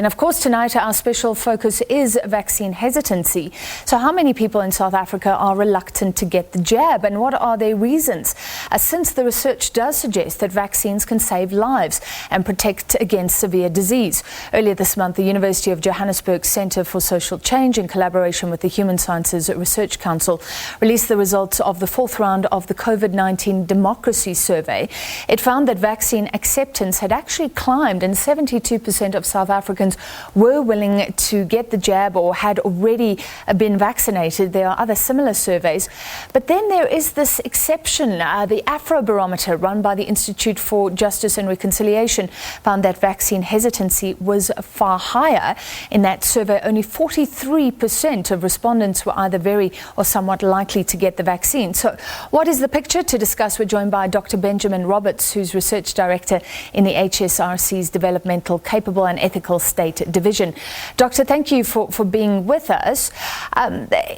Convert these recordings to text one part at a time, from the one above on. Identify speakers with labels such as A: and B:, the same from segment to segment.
A: And of course, tonight our special focus is vaccine hesitancy. So how many people in South Africa are reluctant to get the jab, and what are their reasons? Since the research does suggest that vaccines can save lives and protect against severe disease. Earlier this month, the University of Johannesburg Centre for Social Change, in collaboration with the Human Sciences Research Council, released the results of the fourth round of the COVID-19 Democracy Survey. It found that vaccine acceptance had actually climbed, and 72% of South Africans were willing to get the jab or had already been vaccinated. There are other similar surveys. But then there is this exception. The Afrobarometer, run by the Institute for Justice and Reconciliation, found that vaccine hesitancy was far higher. In that survey, only 43% of respondents were either very or somewhat likely to get the vaccine. So what is the picture? To discuss, we're joined by Dr. Benjamin Roberts, who's Research Director in the HSRC's Developmental, Capable and Ethical State Division. Doctor, thank you for being with us.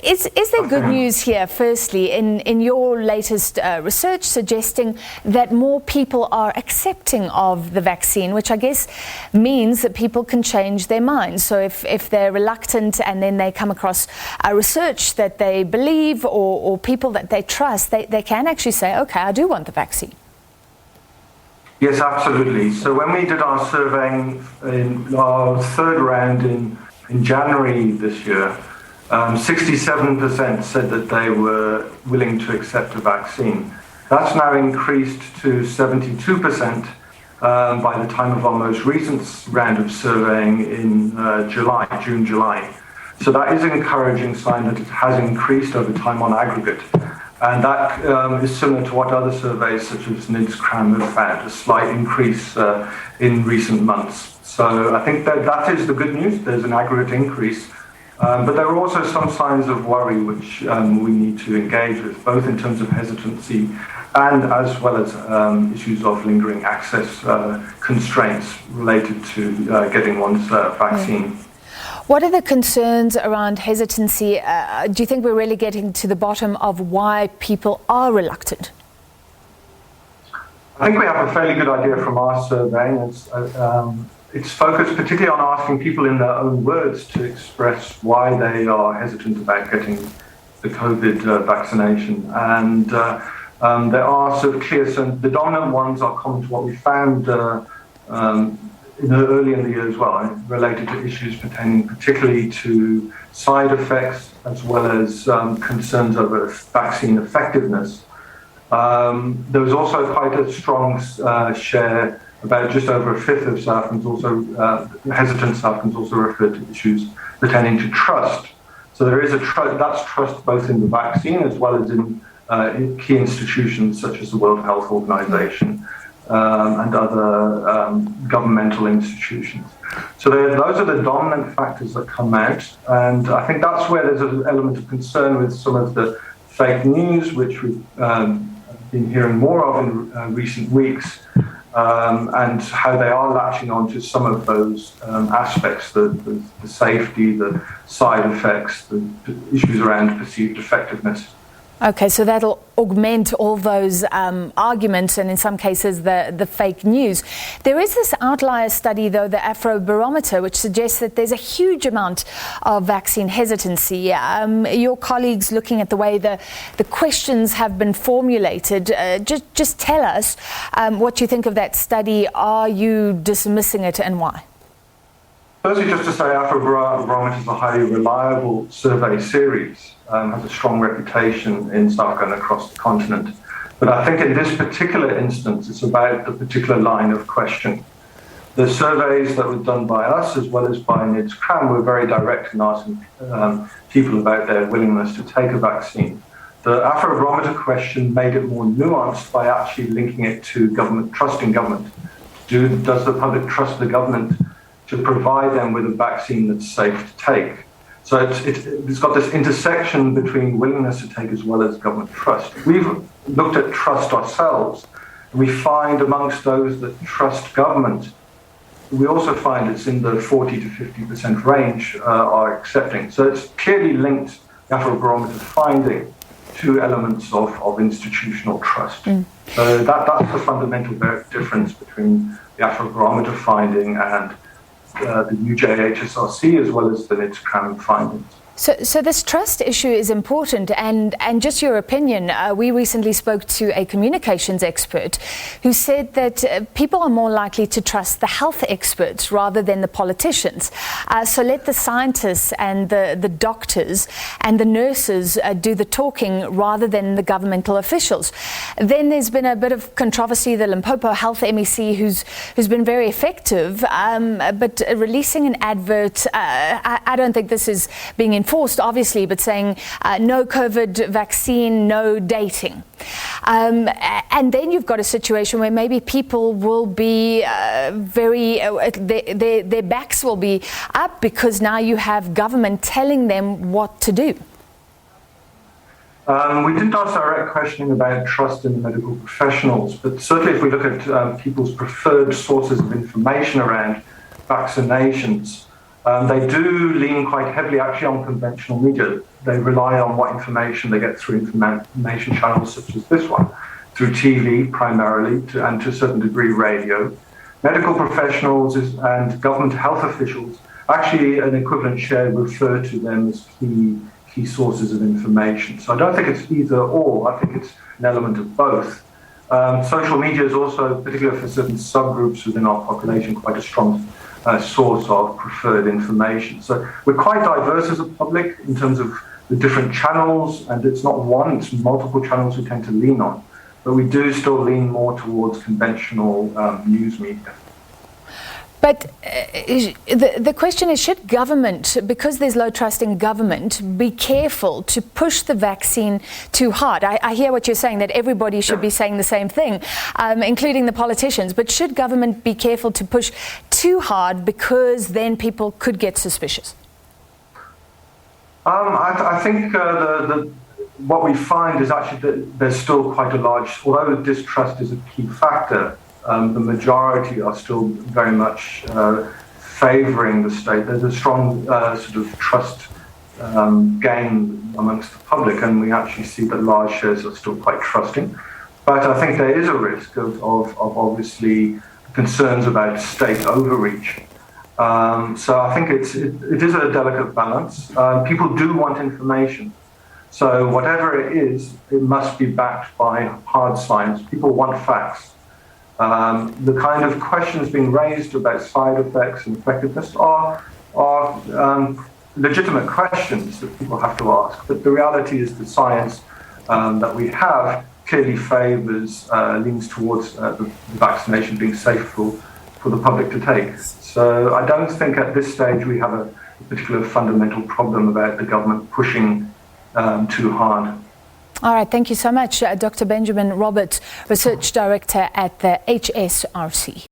A: Is there good news here, firstly, in your latest research suggesting that more people are accepting of the vaccine, which I guess means that people can change their minds? So if they're reluctant and then they come across a research that they believe or people that they trust, they can actually say, okay, I do want the vaccine.
B: Yes, absolutely. So when we did our surveying in our third round in January this year, 67% said that they were willing to accept a vaccine. That's now increased to 72% by the time of our most recent round of surveying in June, July. So that is an encouraging sign that it has increased over time on aggregate. And that is similar to what other surveys such as NIDS-CRAM have found, a slight increase in recent months. So I think that is the good news. There's an aggregate increase. But there are also some signs of worry which we need to engage with, both in terms of hesitancy and as well as issues of lingering access constraints related to getting one's vaccine.
A: What are the concerns around hesitancy? Do you think we're really getting to the bottom of why people are reluctant?
B: I think we have a fairly good idea from our survey. It's focused particularly on asking people in their own words to express why they are hesitant about getting the COVID vaccination. And there are sort of clear, so the dominant ones are common to what we found early in the year as well, related to issues pertaining particularly to side effects as well as concerns over vaccine effectiveness. There was also quite a strong share, about just over a fifth of South Africans also, hesitant South Africans also referred to issues pertaining to trust. So there is that's trust both in the vaccine as well as in key institutions such as the World Health Organization. And other governmental institutions. So those are the dominant factors that come out. And I think that's where there's an element of concern with some of the fake news, which we've been hearing more of in recent weeks, and how they are latching onto some of those aspects, the safety, the side effects, the issues around perceived effectiveness.
A: Okay, so that'll augment all those arguments and in some cases the fake news. There is this outlier study, though, the Afrobarometer, which suggests that there's a huge amount of vaccine hesitancy. Your colleagues, looking at the way the questions have been formulated, just tell us what you think of that study. Are you dismissing it and why?
B: Firstly, just to say, Afrobarometer is a highly reliable survey series, has a strong reputation in South Africa and across the continent. But I think in this particular instance, it's about the particular line of question. The surveys that were done by us, as well as by NIDS-CRAM, were very direct in asking people about their willingness to take a vaccine. The Afrobarometer question made it more nuanced by actually linking it to government, trust in government. Does the public trust the government to provide them with a vaccine that's safe to take? So it's got this intersection between willingness to take as well as government trust. We've looked at trust ourselves, and we find amongst those that trust government, we also find it's in the 40 to 50% range are accepting. So it's clearly linked, the Afrobarometer finding, to elements of institutional trust. So that's the fundamental difference between the Afrobarometer finding and the UJ HSRC as well as the NIT's Crown findings.
A: So this trust issue is important, and just your opinion, we recently spoke to a communications expert who said that people are more likely to trust the health experts rather than the politicians. So let the scientists and the doctors and the nurses do the talking rather than the governmental officials. Then there's been a bit of controversy, the Limpopo Health MEC who's been very effective, but releasing an advert, I don't think this is being enforced, obviously, but saying no COVID vaccine, no dating. And then you've got a situation where maybe people will be their backs will be up because now you have government telling them what to do.
B: We didn't ask direct questioning about trust in the medical professionals, but certainly if we look at people's preferred sources of information around vaccinations, they do lean quite heavily actually on conventional media. They rely on what information they get through information channels such as this one, through TV primarily, and to a certain degree radio. Medical professionals and government health officials, actually an equivalent share refer to them as key sources of information. So I don't think it's either or, I think it's an element of both. Social media is also, particularly for certain subgroups within our population, quite a strong source of preferred information. So we're quite diverse as a public in terms of the different channels, and it's not one, it's multiple channels we tend to lean on. But we do still lean more towards conventional news media.
A: But the question is, should government, because there's low trust in government, be careful to push the vaccine too hard? I hear what you're saying, that everybody should be saying the same thing, including the politicians. But should government be careful to push too hard because then people could get suspicious?
B: I think what we find is actually that there's still quite a large, although distrust is a key factor, the majority are still very much favouring the state. There's a strong sort of trust gain amongst the public, and we actually see that large shares are still quite trusting. But I think there is a risk of obviously concerns about state overreach. So I think it is a delicate balance. People do want information. So whatever it is, it must be backed by hard science. People want facts. The kind of questions being raised about side effects and effectiveness are legitimate questions that people have to ask. But the reality is the science that we have clearly favours, leans towards the vaccination being safe for the public to take. So I don't think at this stage we have a particular fundamental problem about the government pushing too hard.
A: All right, thank you so much, Dr. Benjamin Roberts, Research Director at the HSRC.